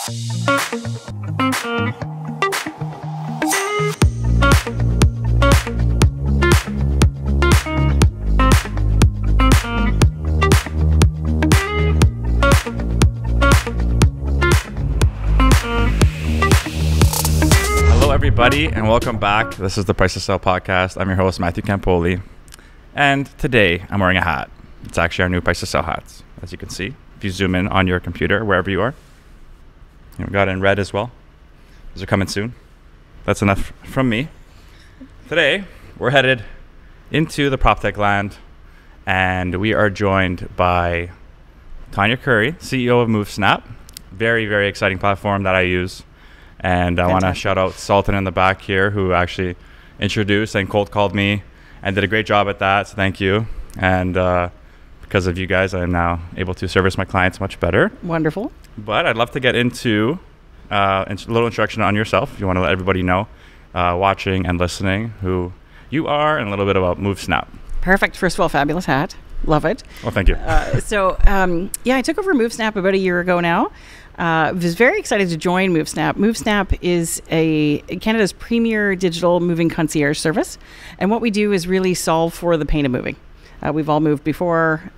Everybody, and welcome back. This is the Price to Sell podcast. I'm your host, Matthew Campoli, and today I'm wearing a hat. It's actually our new Price to Sell hats, as you can see. If you zoom in on your computer, wherever you are, and we got it in red as well. Those are coming soon. That's enough from me. Today, we're headed into the PropTech land, and we are joined by Tonya Currie, CEO of MoveSnap. Very, very exciting platform that I use. And I want to shout out Sultan in the back here, who actually introduced and cold called me and did a great job at that. So thank you. And because of you guys, I am now able to service my clients much better. Wonderful. But I'd love to get into a little introduction on yourself. If you want to let everybody know, watching and listening, who you are and a little bit about MoveSnap. Perfect. First of all, fabulous hat. Love it. Well, thank you. I took over MoveSnap about a year ago now. I was very excited to join MoveSnap. MoveSnap is Canada's premier digital moving concierge service. And what we do is really solve for the pain of moving. We've all moved before.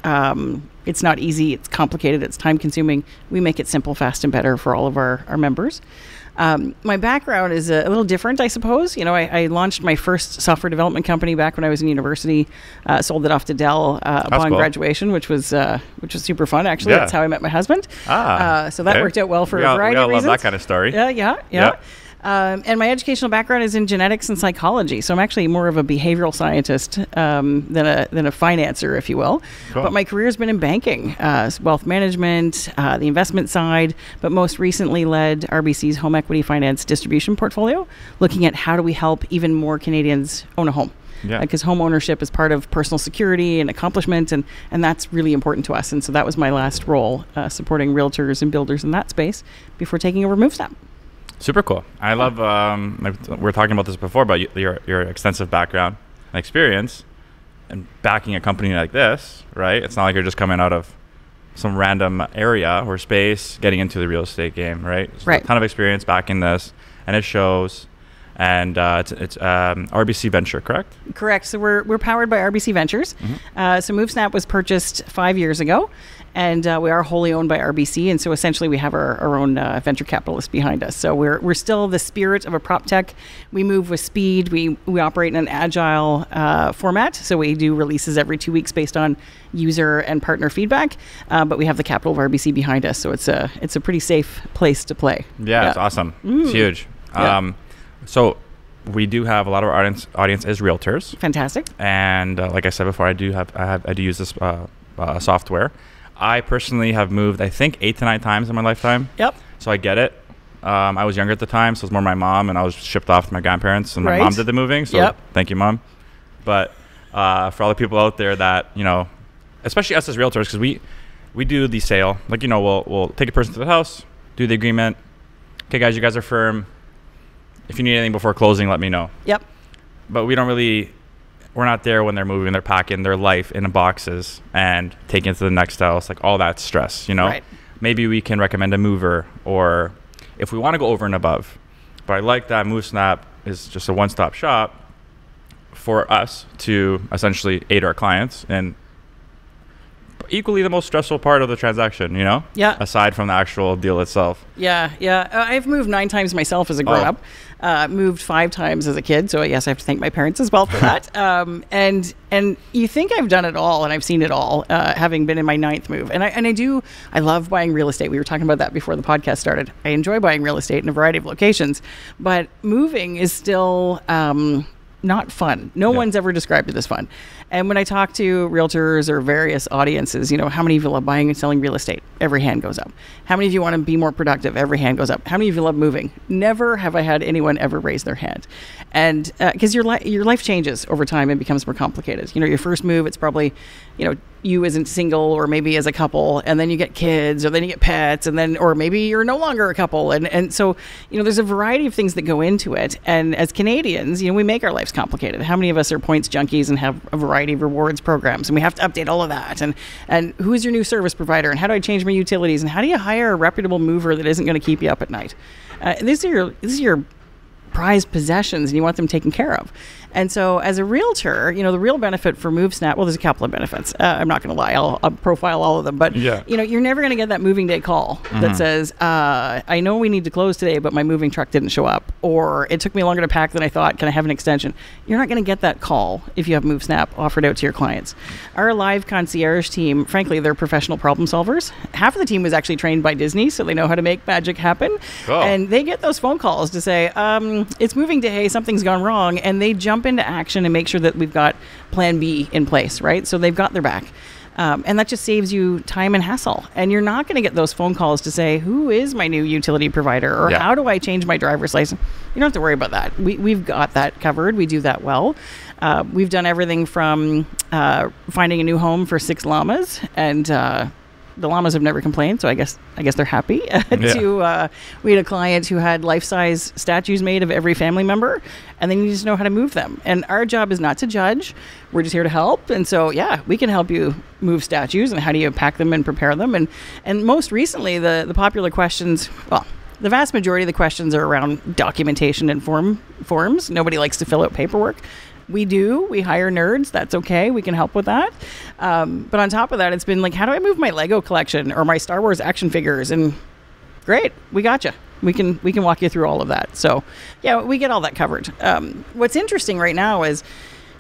It's not easy. It's complicated. It's time consuming. We make it simple, fast, and better for all of our members. My background is a little different, I suppose. You know, I launched my first software development company back when I was in university. Sold it off to Dell upon graduation, which was super fun. Actually, That's how I met my husband. So that worked out well for a variety of reasons. We all love that kind of story. Yeah. And my educational background is in genetics and psychology, so I'm actually more of a behavioral scientist than a financer, if you will. Cool. But my career has been in banking, wealth management, the investment side, but most recently led RBC's home equity finance distribution portfolio, looking at how do we help even more Canadians own a home. Because home ownership is part of personal security and accomplishment, and that's really important to us. And so that was my last role, supporting realtors and builders in that space before taking over MoveSnap. Super cool. I love, we were talking about this before, but your extensive background and experience and backing a company like this, right? It's not like you're just coming out of some random area or space, getting into the real estate game, right? There's a ton of experience backing this, and it shows. And it's RBC Venture, correct? Correct. So we're powered by RBC Ventures. Mm-hmm. So MoveSnap was purchased 5 years ago, and we are wholly owned by RBC. And so essentially we have our own venture capitalist behind us. So we're still the spirit of a prop tech. We move with speed. We operate in an agile format. So we do releases every 2 weeks based on user and partner feedback. But we have the capital of RBC behind us. So it's a pretty safe place to play. Yeah. It's awesome. It's huge. So we do have a lot of our audience is realtors. Fantastic. And like I said before, I do use this software. I personally have moved, I think, 8 to 9 times in my lifetime. Yep. So I get it. I was younger at the time, so it was more my mom, and I was shipped off to my grandparents, and my mom did the moving. So Thank you, Mom. But for all the people out there that, you know, especially us as realtors, because we do the sale. Like, you know, we'll take a person to the house, do the agreement. Okay, guys, you guys are firm. If you need anything before closing, let me know. Yep. But we're not there when they're moving. They're packing their life in boxes and taking it to the next house, like all that stress, you know? Right. Maybe we can recommend a mover, or if we want to go over and above. But I like that MoveSnap is just a one-stop shop for us to essentially aid our clients in equally the most stressful part of the transaction, you know? Yeah. Aside from the actual deal itself. Yeah. I've moved 9 times myself as a grown-up. Moved 5 times as a kid. So yes, I have to thank my parents as well for that. And you think I've done it all, and I've seen it all, having been in my 9th move. And I love buying real estate. We were talking about that before the podcast started. I enjoy buying real estate in a variety of locations, but moving is still not fun. No one's ever described it as fun. And when I talk to realtors or various audiences, you know, how many of you love buying and selling real estate? Every hand goes up. How many of you want to be more productive? Every hand goes up. How many of you love moving? Never have I had anyone ever raise their hand. And because your life changes over time and becomes more complicated. You know, your first move, it's probably, you know, you as a single, or maybe as a couple, and then you get kids, or then you get pets, and then, or maybe you're no longer a couple. And so, there's a variety of things that go into it. And as Canadians, we make our lives complicated. How many of us are points junkies and have a variety of rewards programs, and we have to update all of that? And who's your new service provider? And how do I change my utilities? And how do you hire a reputable mover that isn't going to keep you up at night? These are your prized possessions, and you want them taken care of. And so as a realtor, the real benefit for MoveSnap, well, there's a couple of benefits. I'm not going to lie. I'll profile all of them. But, you're never going to get that moving day call that says, I know we need to close today, but my moving truck didn't show up. Or it took me longer to pack than I thought. Can I have an extension? You're not going to get that call if you have MoveSnap offered out to your clients. Our live concierge team, frankly, they're professional problem solvers. Half of the team was actually trained by Disney, so they know how to make magic happen. Cool. And they get those phone calls to say, it's moving day, something's gone wrong. And they jump into action and make sure that we've got plan B in place, right? So they've got their back. And that just saves you time and hassle. And you're not going to get those phone calls to say, who is my new utility provider? Or how do I change my driver's license? You don't have to worry about that. We've got that covered. We do that well. We've done everything from finding a new home for 6 llamas, and the llamas have never complained, so I guess they're happy. We had a client who had life-size statues made of every family member, and they need to know how to move them. And our job is not to judge. We're just here to help. And so, we can help you move statues, and how do you pack them and prepare them. And most recently, the popular questions, well, the vast majority of the questions are around documentation and forms. Nobody likes to fill out paperwork. We do. We hire nerds. That's okay. We can help with that. But on top of that, it's been like, how do I move my Lego collection or my Star Wars action figures? And great, we got you. We can walk you through all of that. So, we get all that covered. What's interesting right now is,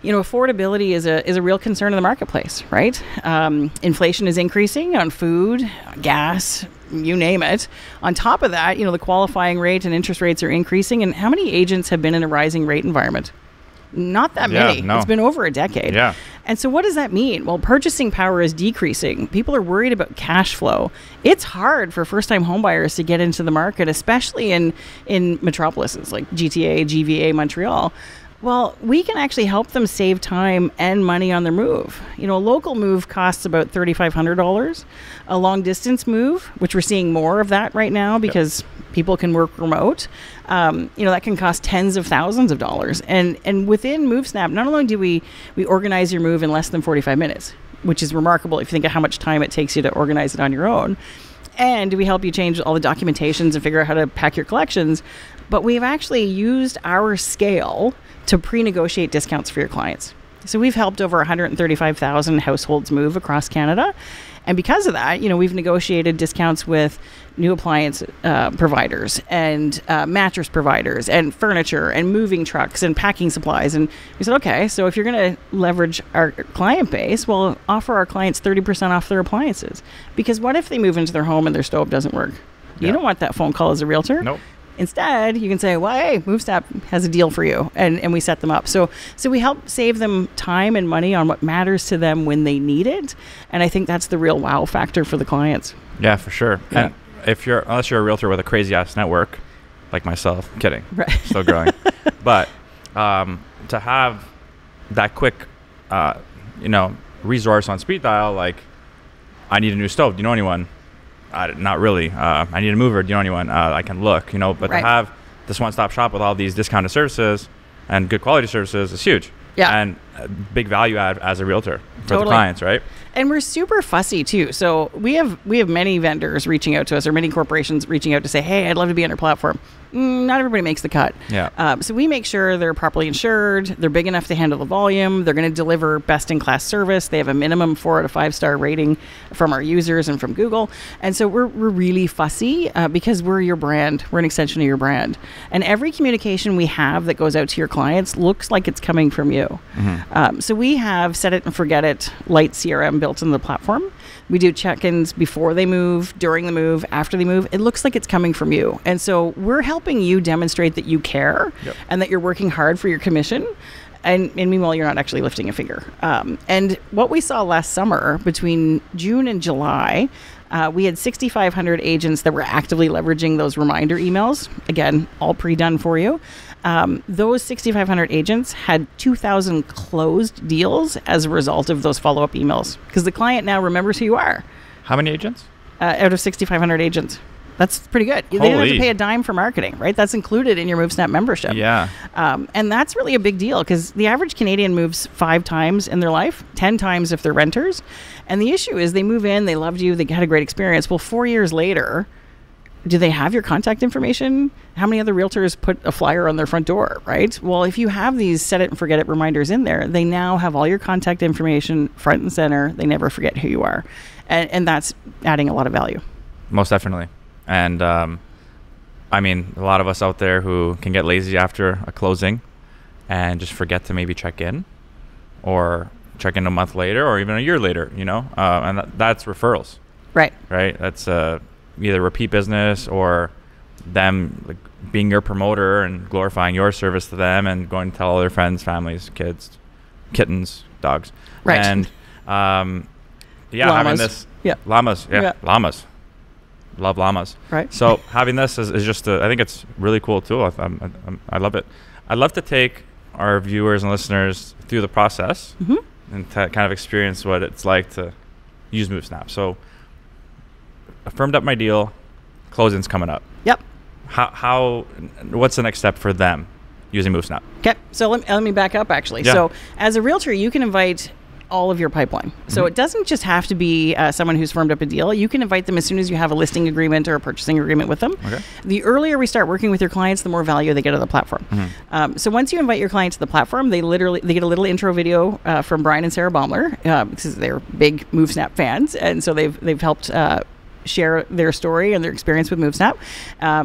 affordability is a real concern in the marketplace, right? Inflation is increasing on food, gas, you name it. On top of that, the qualifying rate and interest rates are increasing. And how many agents have been in a rising rate environment? Not that many. No. It's been over a decade. Yeah. And so what does that mean? Well, purchasing power is decreasing. People are worried about cash flow. It's hard for first-time homebuyers to get into the market, especially in metropolises like GTA, GVA, Montreal. Well, we can actually help them save time and money on their move. A local move costs about $3,500. A long-distance move, which we're seeing more of that right now because people can work remote, that can cost tens of thousands of dollars. And within MoveSnap, not only do we organize your move in less than 45 minutes, which is remarkable if you think of how much time it takes you to organize it on your own, and we help you change all the documentations and figure out how to pack your collections, but we've actually used our scale to pre-negotiate discounts for your clients. So we've helped over 135,000 households move across Canada. And because of that, we've negotiated discounts with new appliance providers and mattress providers and furniture and moving trucks and packing supplies. And we said, okay, so if you're going to leverage our client base, we'll offer our clients 30% off their appliances. Because what if they move into their home and their stove doesn't work? You don't want that phone call as a realtor. Nope. Instead, you can say, well, hey, MoveSnap has a deal for you, and we set them up. So we help save them time and money on what matters to them when they need it, and I think that's the real wow factor for the clients. Yeah, for sure. Yeah. And unless you're a realtor with a crazy-ass network, like myself, I'm kidding, right. Still growing. But to have that quick, resource on speed dial, like, I need a new stove. Do you know anyone? Not really. I need a mover. Do you know anyone? I can look, but to have this one-stop shop with all these discounted services and good quality services is huge. Yeah. And a big value add as a realtor for the clients, right? And we're super fussy too. So we have many vendors reaching out to us, or many corporations reaching out to say, hey, I'd love to be on your platform. Not everybody makes the cut. Yeah. So we make sure they're properly insured. They're big enough to handle the volume. They're going to deliver best-in-class service. They have a minimum 4 out of 5-star rating from our users and from Google. And so we're really fussy because we're your brand. We're an extension of your brand. And every communication we have that goes out to your clients looks like it's coming from you. Mm-hmm. So we have set it and forget it light CRM built into the platform. We do check-ins before they move, during the move, after they move. It looks like it's coming from you. And so we're helping you demonstrate that you care and that you're working hard for your commission. And meanwhile, you're not actually lifting a finger. And what we saw last summer between June and July, We had 6,500 agents that were actively leveraging those reminder emails. Again, all pre-done for you. Those 6,500 agents had 2,000 closed deals as a result of those follow-up emails, because the client now remembers who you are. How many agents? Out of 6,500 agents. That's pretty good. They don't have to pay a dime for marketing, right? That's included in your MoveSnap membership. Yeah. And that's really a big deal, because the average Canadian moves 5 times in their life, 10 times if they're renters. And the issue is they move in, they loved you, they had a great experience. Well, 4 years later, do they have your contact information? How many other realtors put a flyer on their front door, right? Well, if you have these set it and forget it reminders in there, they now have all your contact information front and center. They never forget who you are. And that's adding a lot of value. Most definitely. And I mean, a lot of us out there who can get lazy after a closing and just forget to maybe check in, or check in a month later, or even a year later, and that's referrals. Right. That's either repeat business or them being your promoter and glorifying your service to them and going to tell all their friends, families, kids, kittens, dogs. Right. And llamas. Having this. Yeah. Llamas. Yeah. Llamas. Love llamas. Right. So having this is just I think it's really cool too. I love it. I'd love to take our viewers and listeners through the process and to kind of experience what it's like to use MoveSnap. So I firmed up my deal, closing's coming up. Yep. What's the next step for them using MoveSnap? Okay. So let me back up actually. Yeah. So as a realtor, you can invite all of your pipeline. So it doesn't just have to be someone who's firmed up a deal. You can invite them as soon as you have a listing agreement or a purchasing agreement with them. Okay. The earlier we start working with your clients, the more value they get on the platform. So once you invite your client to the platform, they get a little intro video from Brian and Sarah Baumler, because they're big MoveSnap fans, and so they've helped share their story and their experience with MoveSnap.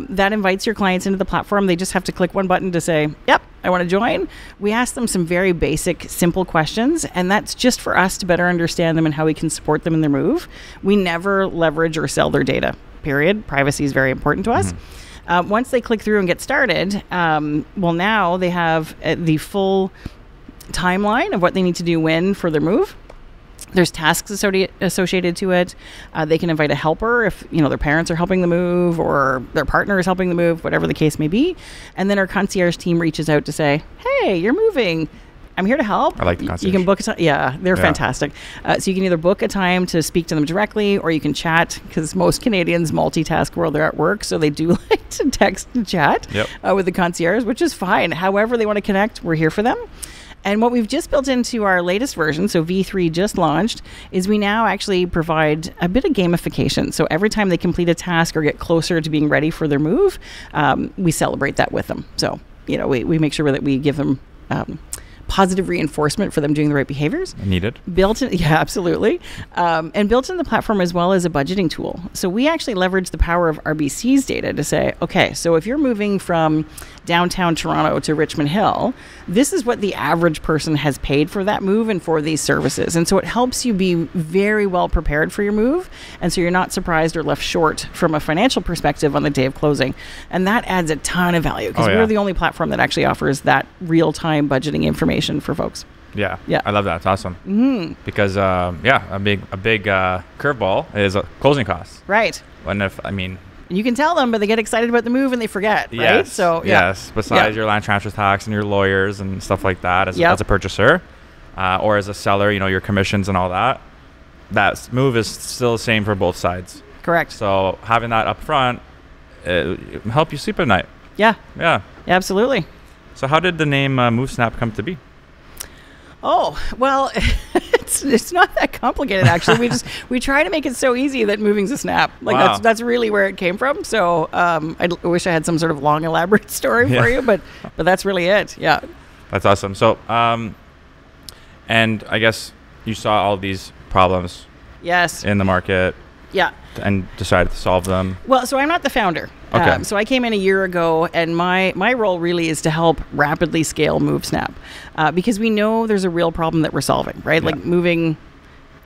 That invites your clients into the platform. They just have to click one button to say, yep, I want to join. We ask them some very basic, simple questions, and that's just for us to better understand them and how we can support them in their move. We never leverage or sell their data, period. Privacy is very important to us. Once they click through and get started, now they have the full timeline of what they need to do when for their move. There's tasks associated to it. They can invite a helper if their parents are helping the move or their partner is helping the move, whatever the case may be. And then our concierge team reaches out to say, "Hey, you're moving. I'm here to help." I like the concierge. You can book a time. Yeah, they're fantastic. So you can either book a time to speak to them directly, or you can chat, because most Canadians multitask while they're at work, so they do like to text and chat with the concierge, which is fine. However they want to connect, we're here for them. And what we've just built into our latest version, so V3 just launched, is we now actually provide a bit of gamification. So every time they complete a task or get closer to being ready for their move, we celebrate that with them. So, we make sure that we give them positive reinforcement for them doing the right behaviors. Needed. Absolutely. And built in the platform as well as a budgeting tool. So we actually leverage the power of RBC's data to say, okay, so if you're moving from downtown Toronto to Richmond Hill, this is what the average person has paid for that move and for these services. And so it helps you be very well prepared for your move. And so you're not surprised or left short from a financial perspective on the day of closing. And that adds a ton of value, because we're the only platform that actually offers that real-time budgeting information for folks. Yeah. I love that. It's awesome. Because a big curveball is closing costs. Right. You can tell them, but they get excited about the move and they forget, right? Yes. So besides your land transfer tax and your lawyers and stuff like that, as a purchaser or as a seller, your commissions and all that, that move is still the same for both sides. Correct. So having that up front help you sleep at night. Yeah. Yeah. Absolutely. So how did the name MoveSnap come to be? Oh, well, it's not that complicated, actually. We try to make it so easy that moving's a snap. That's really where it came from. So I wish I had some sort of long, elaborate story for you, but that's really it. Yeah. That's awesome. So, and I guess you saw all these problems in the market. Yeah. And decided to solve them. Well, so I'm not the founder. Okay. So I came in a year ago, and my role really is to help rapidly scale MoveSnap, because we know there's a real problem that we're solving, right? Like moving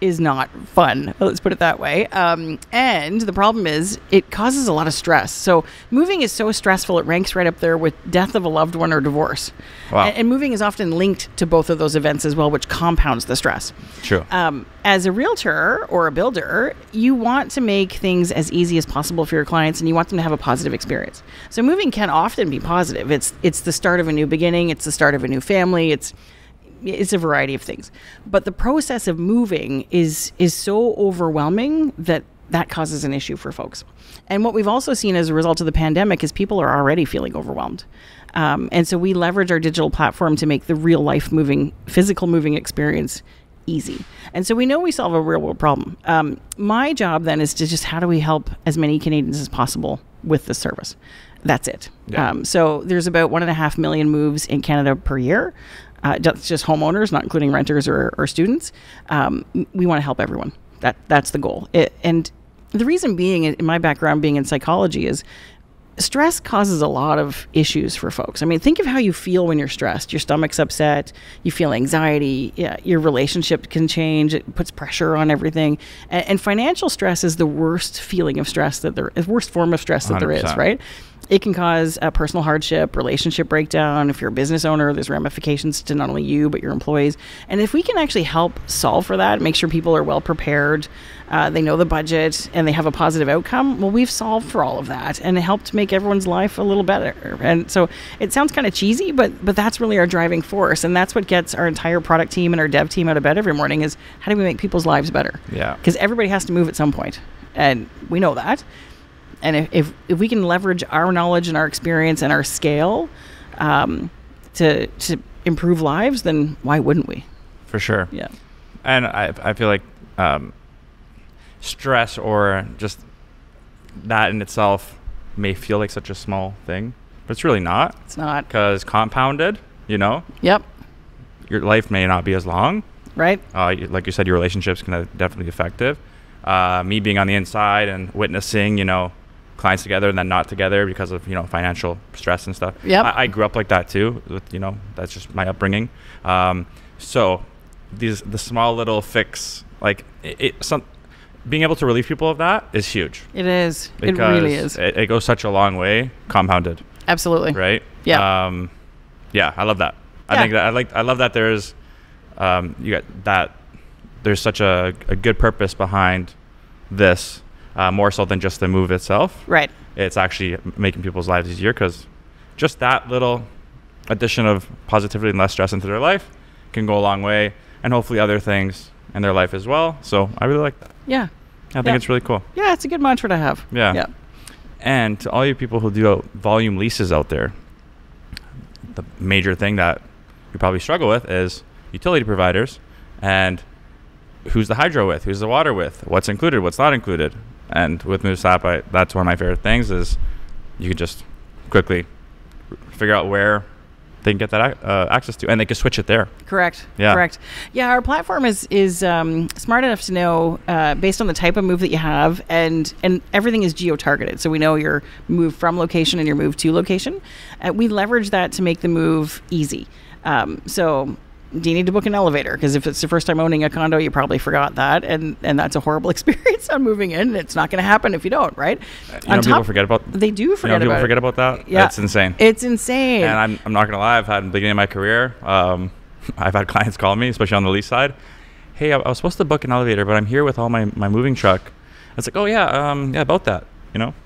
is not fun. Let's put it that way. And the problem is it causes a lot of stress. So moving is so stressful, it ranks right up there with death of a loved one or divorce. Wow. And moving is often linked to both of those events as well, which compounds the stress. True. As a realtor or a builder, you want to make things as easy as possible for your clients, and you want them to have a positive experience. So moving can often be positive. It's the start of a new beginning. It's the start of a new family. It's a variety of things. But the process of moving is so overwhelming that causes an issue for folks. And what we've also seen as a result of the pandemic is people are already feeling overwhelmed. And so we leverage our digital platform to make the real life physical moving experience easy. And so we know we solve a real world problem. My job then is to just, how do we help as many Canadians as possible with this service? That's it. Yeah. So there's about 1.5 million moves in Canada per year. That's just homeowners, not including renters or students. We want to help everyone. That's the goal. And the reason being, in my background being in psychology, is stress causes a lot of issues for folks. I mean, think of how you feel when you're stressed. Your stomach's upset. You feel anxiety. Your relationship can change. It puts pressure on everything. And financial stress is the worst feeling of stress worst form of stress that 100%. There is, right? It can cause personal hardship, relationship breakdown. If you're a business owner, there's ramifications to not only you, but your employees. And if we can actually help solve for that, make sure people are well prepared, they know the budget, and they have a positive outcome, well, we've solved for all of that and it helped make everyone's life a little better. And so it sounds kind of cheesy, but that's really our driving force. And that's what gets our entire product team and our dev team out of bed every morning, is how do we make people's lives better? Yeah. Because everybody has to move at some point, and we know that. And if we can leverage our knowledge and our experience and our scale to improve lives, then why wouldn't we? For sure. Yeah. And I feel like stress or just that in itself may feel like such a small thing, but it's really not. It's not. Because compounded, Yep. Your life may not be as long. Right. Like you said, your relationships can definitely be effective. Me being on the inside and witnessing, clients together and then not together because of financial stress and stuff. Yep. I grew up like that too. With, that's just my upbringing. So the small little fix, like being able to relieve people of that is huge. It is. It really is. It goes such a long way, compounded. Absolutely. Right. Yeah. Yeah, I love that. I think that I love that there's there's such a good purpose behind this. More so than just the move itself. Right. It's actually making people's lives easier, because just that little addition of positivity and less stress into their life can go a long way, and hopefully other things in their life as well. So I really like that. Yeah. I think it's really cool. Yeah, it's a good mantra to have. Yeah. And to all you people who do volume leases out there, the major thing that you probably struggle with is utility providers, and who's the hydro with, who's the water with, what's included, what's not included. And with MoveSnap, that's one of my favorite things, is you can just quickly figure out where they can get that access to, and they can switch it there. Correct. Yeah. Correct. Yeah, our platform is smart enough to know based on the type of move that you have, and everything is geo-targeted. So we know your move from location and your move to location. We leverage that to make the move easy. So do you need to book an elevator? Because if it's your first time owning a condo, you probably forgot that, and that's a horrible experience on moving in. It's not going to happen if you don't, right? People forget about. They do forget about. People forget about that. Yeah, it's insane. It's insane. And I'm not going to lie. I've had in the beginning of my career, I've had clients call me, especially on the lease side. Hey, I was supposed to book an elevator, but I'm here with all my moving truck. It's like, oh yeah, about that.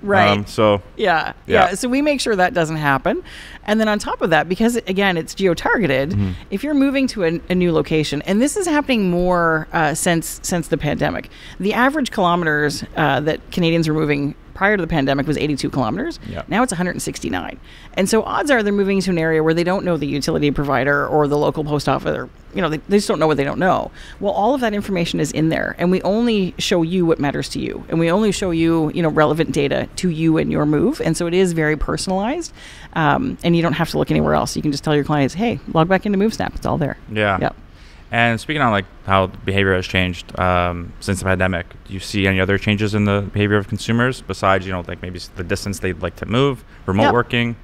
Right. So yeah. So we make sure that doesn't happen. And then on top of that, because again, it's geo-targeted, if you're moving to a new location, and this is happening more since the pandemic, the average kilometers that Canadians were moving prior to the pandemic was 82 kilometers. Yep. Now it's 169. And so odds are they're moving to an area where they don't know the utility provider or the local post office, or, they just don't know what they don't know. Well, all of that information is in there, and we only show you what matters to you. And we only show you, relevant data to you and your move. And so it is very personalized. And you don't have to look anywhere else. You can just tell your clients, hey, log back into MoveSnap. It's all there. Yeah. Yep. And speaking on how behavior has changed since the pandemic, do you see any other changes in the behavior of consumers besides, maybe the distance they'd like to move, remote working?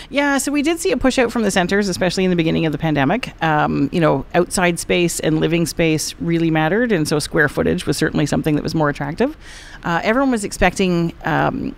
Yeah, so we did see a push out from the centers, especially in the beginning of the pandemic. Outside space and living space really mattered, and so square footage was certainly something that was more attractive. Everyone was expecting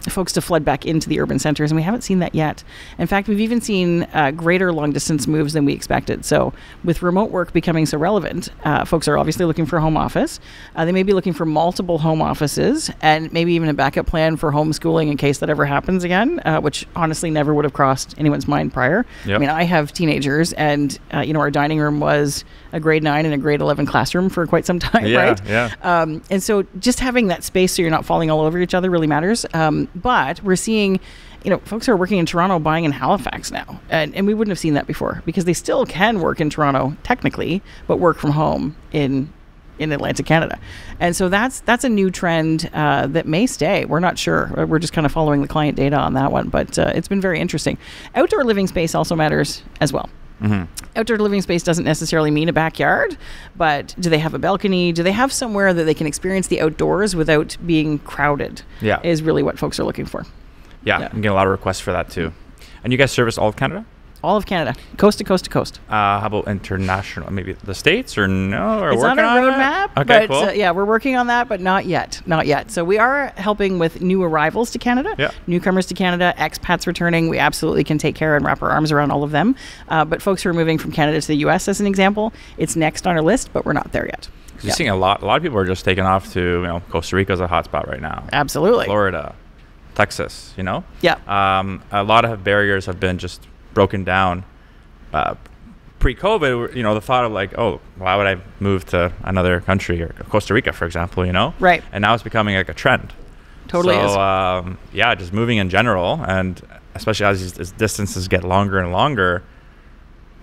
folks to flood back into the urban centers, and we haven't seen that yet. In fact, we've even seen greater long-distance moves than we expected. So with remote work becoming so relevant, folks are obviously looking for a home office. They may be looking for multiple home offices and maybe even a backup plan for homeschooling in case that ever happens again, which honestly never would have crossed anyone's mind prior. Yep. I mean, I have teenagers, and our dining room was a grade 9 and a grade 11 classroom for quite some time, right? Yeah. And so just having that space so you're not falling all over each other really matters. But we're seeing, folks who are working in Toronto buying in Halifax now. And we wouldn't have seen that before because they still can work in Toronto technically, but work from home in Atlantic Canada. And so that's a new trend that may stay. We're not sure. We're just kind of following the client data on that one, but it's been very interesting. Outdoor living space also matters as well. Mm-hmm. Outdoor living space doesn't necessarily mean a backyard, but do they have a balcony? Do they have somewhere that they can experience the outdoors without being crowded? Yeah. Is really what folks are looking for. Yeah, I'm getting a lot of requests for that too. And you guys service all of Canada? All of Canada, coast to coast to coast. How about international? Maybe the States or no? Or it's on our roadmap. Okay, but, cool. We're working on that, but not yet. Not yet. So we are helping with new arrivals to Canada, newcomers to Canada, expats returning. We absolutely can take care and wrap our arms around all of them. But folks who are moving from Canada to the U.S., as an example, it's next on our list, but we're not there yet. You're seeing a lot of people are just taking off to, Costa Rica's a hotspot right now. Absolutely. Florida, Texas, Yeah. A lot of barriers have been just broken down. Pre-COVID, the thought of like, oh, why would I move to another country, or Costa Rica, for example, Right. And now it's becoming like a trend. Totally is. Just moving in general, and especially as distances get longer and longer,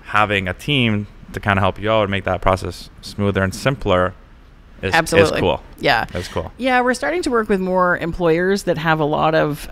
having a team to kind of help you out and make that process smoother and simpler is cool. Yeah. That's cool. Yeah, we're starting to work with more employers that have a lot of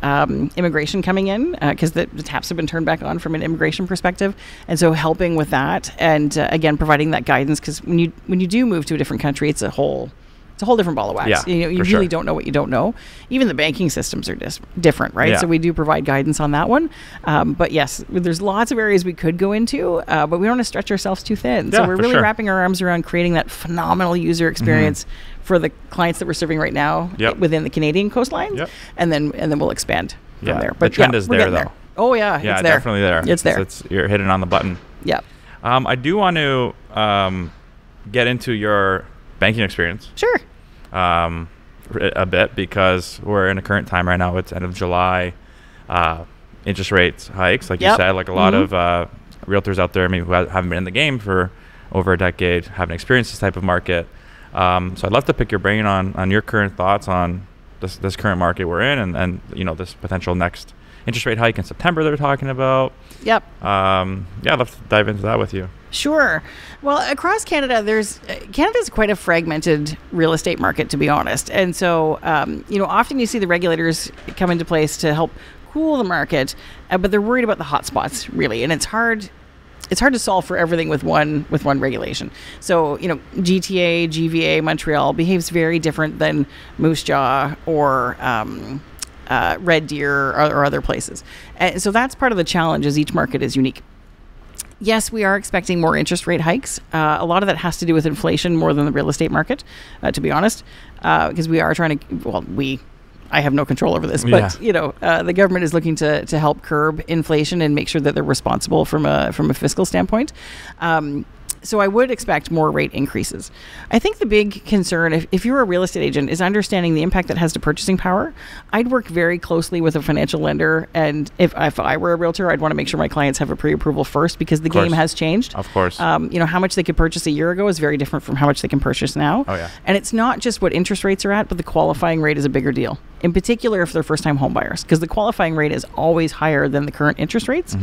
immigration coming in because the taps have been turned back on from an immigration perspective. And so helping with that and, again, providing that guidance, because when you do move to a different country, it's a whole different ball of wax. Yeah, you really don't know what you don't know. Even the banking systems are different, right? Yeah. So we do provide guidance on that one. But yes, there's lots of areas we could go into, but we don't want to stretch ourselves too thin. Yeah, so we're really wrapping our arms around creating that phenomenal user experience for the clients that we're serving right now within the Canadian coastlines. Yep. And then we'll expand from there. But the trend is there, though. Oh, yeah. Yeah, it's there. Definitely there. It's there. You're hitting on the button. Yeah. I do want to get into your banking experience. Sure. A bit, because we're in a current time right now. It's end of July. Interest rates hikes, like you said, like a lot of realtors out there, maybe who haven't been in the game for over a decade, haven't experienced this type of market. So I'd love to pick your brain on your current thoughts on this current market we're in, and this potential next interest rate hike in September they're talking about. Yep. I'd love to dive into that with you. Sure. Well, across Canada, Canada's quite a fragmented real estate market, to be honest. And so, often you see the regulators come into place to help cool the market, but they're worried about the hotspots, really. And it's hard to solve for everything with one regulation. So, GTA, GVA, Montreal behaves very different than Moose Jaw or Red Deer or other places. And so that's part of the challenge, is each market is unique. Yes, we are expecting more interest rate hikes. A lot of that has to do with inflation more than the real estate market, to be honest, because we are trying to, I have no control over this, but the government is looking to help curb inflation and make sure that they're responsible from a fiscal standpoint. So I would expect more rate increases. I think the big concern, if you're a real estate agent, is understanding the impact that has to purchasing power. I'd work very closely with a financial lender, and if I were a realtor, I'd want to make sure my clients have a pre-approval first, because the game has changed. Of course. How much they could purchase a year ago is very different from how much they can purchase now. Oh, yeah. And it's not just what interest rates are at, but the qualifying rate is a bigger deal. In particular, if they're first-time home buyers, because the qualifying rate is always higher than the current interest rates,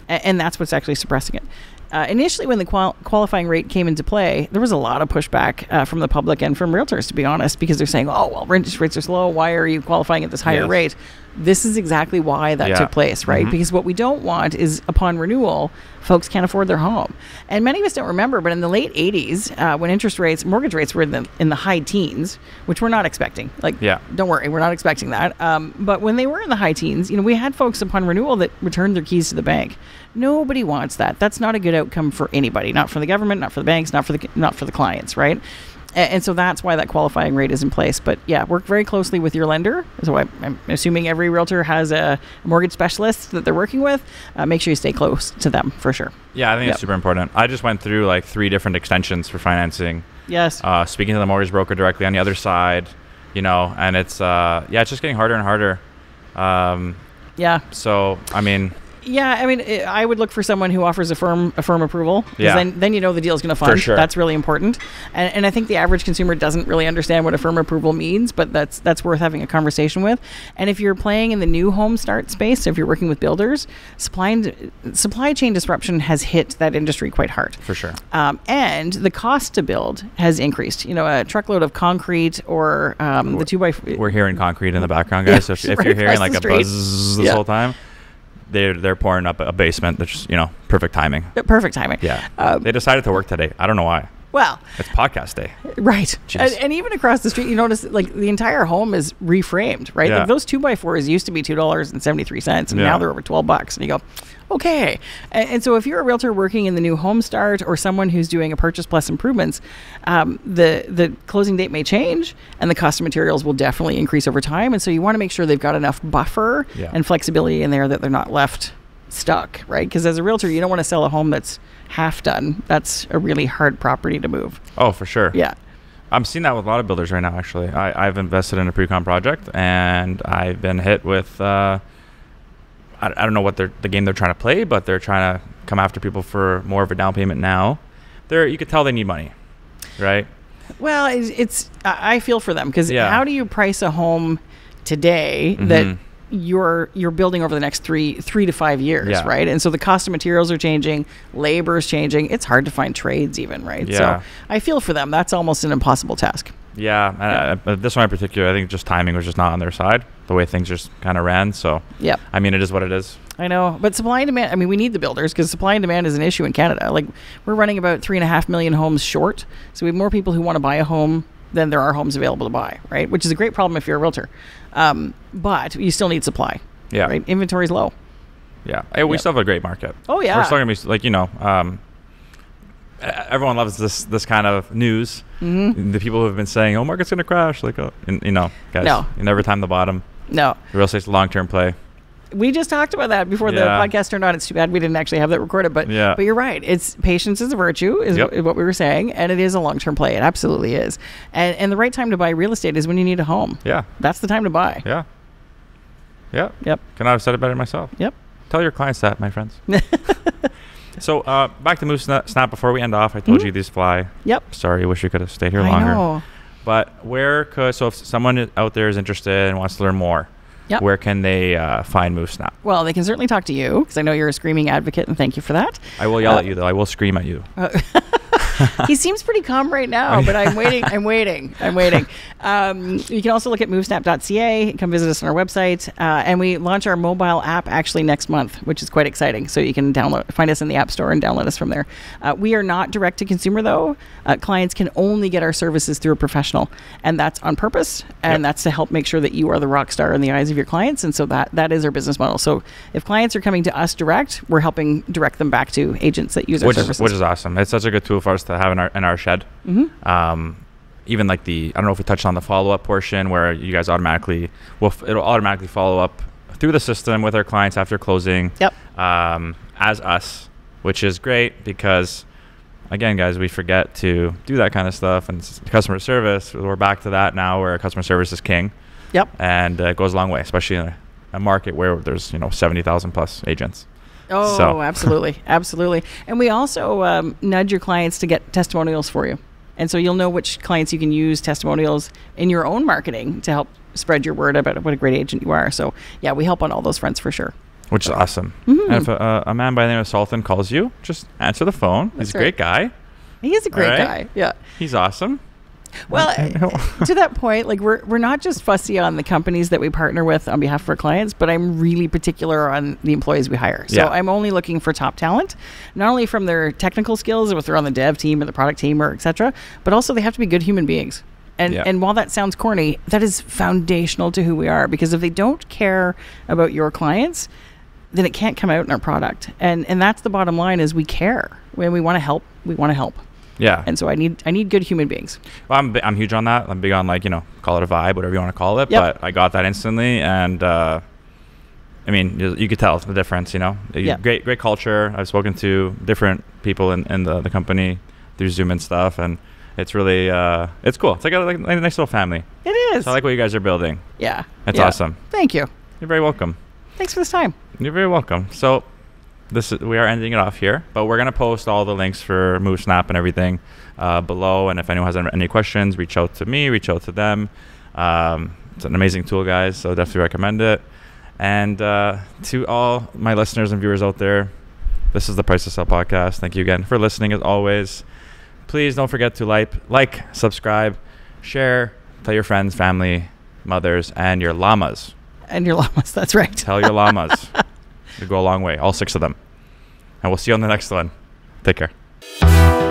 and that's what's actually suppressing it. initially when the qualifying rate came into play, there was a lot of pushback from the public and from realtors, to be honest, because they're saying, oh, well, interest rates are slow. Why are you qualifying at this higher rate? This is exactly why that took place, right? Because what we don't want is upon renewal, folks can't afford their home. And many of us don't remember, but in the late 80s, when mortgage rates were in the high teens, which we're not expecting. Don't worry, we're not expecting that. But when they were in the high teens, we had folks upon renewal that returned their keys to the bank. Nobody wants that. That's not a good outcome for anybody, not for the government, not for the banks, not for the clients, right? And so that's why that qualifying rate is in place. But yeah, work very closely with your lender. So I'm assuming every realtor has a mortgage specialist that they're working with. Make sure you stay close to them for sure. Yeah, I think it's super important. I just went through like 3 different extensions for financing. Yes. Speaking to the mortgage broker directly on the other side, and it's it's just getting harder and harder. So, I mean... Yeah, I mean, I would look for someone who offers a firm approval, because then the deal's going to fund. For sure. That's really important. And I think the average consumer doesn't really understand what a firm approval means, but that's worth having a conversation with. And if you're playing in the new home start space, so if you're working with builders, supply chain disruption has hit that industry quite hard. For sure. And the cost to build has increased. A truckload of concrete or the 2x4. We're hearing concrete in the background, guys. So if you're hearing like a buzz this whole time, they're pouring up a basement. That's just, perfect timing. Perfect timing. Yeah. They decided to work today. I don't know why. Well, it's podcast day. Right. And even across the street, you notice like the entire home is reframed, right? Yeah. Like those 2x4s used to be $2.73 and now they're over $12. And you go, okay. And so if you're a realtor working in the new home start or someone who's doing a purchase plus improvements, the closing date may change and the cost of materials will definitely increase over time. And so you want to make sure they've got enough buffer and flexibility in there that they're not left stuck, right? Because as a realtor, you don't want to sell a home that's half done. That's a really hard property to move. Oh, for sure. Yeah. I'm seeing that with a lot of builders right now, actually. I've invested in a pre-con project and I've been hit with, I don't know what the game they're trying to play, but they're trying to come after people for more of a down payment now. You could tell they need money, right? Well, I feel for them because how do you price a home today that you're building over the next 3 to 5 years, right? And so the cost of materials are changing, labor is changing. It's hard to find trades even, right? Yeah. So I feel for them. That's almost an impossible task. Yeah. This one in particular, I think just timing was just not on their side, the way things just kind of ran. So, I mean, it is what it is. I know. But supply and demand, I mean, we need the builders because supply and demand is an issue in Canada. Like, we're running about 3.5 million homes short. So we have more people who want to buy a home than there are homes available to buy, right? Which is a great problem if you're a realtor. But you still need supply. Yeah. Right? Inventory's low. Yeah. Hey, we still have a great market. Oh, yeah. We're still going to be, like, everyone loves this kind of news. The people who have been saying, "Oh, market's going to crash," like, guys, you never time the bottom. No. Real estate's a long-term play. We just talked about that before the podcast turned on. It's too bad we didn't actually have that recorded, but you're right. It's patience is a virtue, is what we were saying, and it is a long-term play. It absolutely is. And the right time to buy real estate is when you need a home. Yeah. That's the time to buy. Yeah. Yeah. Yep. Could not have said it better myself. Yep. Tell your clients that, my friends. So back to Move Snap before we end off. I told you these fly. Yep. Sorry, wish you could have stayed here longer. I know. But if someone out there is interested and wants to learn more, where can they find Move Snap? Well, they can certainly talk to you because I know you're a screaming advocate, and thank you for that. I will yell at you, though. I will scream at you. He seems pretty calm right now, but I'm waiting. I'm waiting. You can also look at movesnap.ca. Come visit us on our website. And we launch our mobile app actually next month, which is quite exciting. So you can find us in the App Store and download us from there. We are not direct to consumer, though. Clients can only get our services through a professional. And that's on purpose. And that's to help make sure that you are the rock star in the eyes of your clients. And so that is our business model. So if clients are coming to us direct, we're helping direct them back to agents that use our services. Which is awesome. It's such a good tool for us to have in our shed. Even like I don't know if we touched on the follow-up portion where you guys it'll automatically follow up through the system with our clients after closing as us, which is great because again, guys, we forget to do that kind of stuff, and customer service, we're back to that now where customer service is king. And it goes a long way, especially in a market where there's 70,000 plus agents. Oh, so. Absolutely. And we also nudge your clients to get testimonials for you. And so you'll know which clients you can use testimonials in your own marketing to help spread your word about what a great agent you are. So, we help on all those fronts for sure. Which is awesome. And if a man by the name of Sultan calls you, just answer the phone. He's a great guy. He is a great guy. Yeah. He's awesome. Well, to that point, like we're not just fussy on the companies that we partner with on behalf of our clients, but I'm really particular on the employees we hire. So I'm only looking for top talent, not only from their technical skills, if they're on the dev team or the product team or et cetera, but also they have to be good human beings. And while that sounds corny, that is foundational to who we are, because if they don't care about your clients, then it can't come out in our product. And that's the bottom line, is we care. When we want to help, we want to help. Yeah. And so I need good human beings. Well, I'm huge on that. I'm big on, like, call it a vibe, whatever you want to call it. Yep. But I got that instantly. And, I mean, you could tell the difference, Great culture. I've spoken to different people in the company through Zoom and stuff. And it's really, it's cool. It's like a nice little family. It is. So I like what you guys are building. Yeah. It's awesome. Thank you. You're very welcome. Thanks for this time. You're very welcome. So we are ending it off here, but we're going to post all the links for MoveSnap and everything below. And if anyone has any questions, reach out to me, reach out to them. It's an amazing tool, guys. So definitely recommend it. And to all my listeners and viewers out there, this is the Price to Sell podcast. Thank you again for listening, as always. Please don't forget to like, subscribe, share, tell your friends, family, mothers, and your llamas. And your llamas, that's right. Tell your llamas. They go a long way, all 6 of them. And we'll see you on the next one. Take care.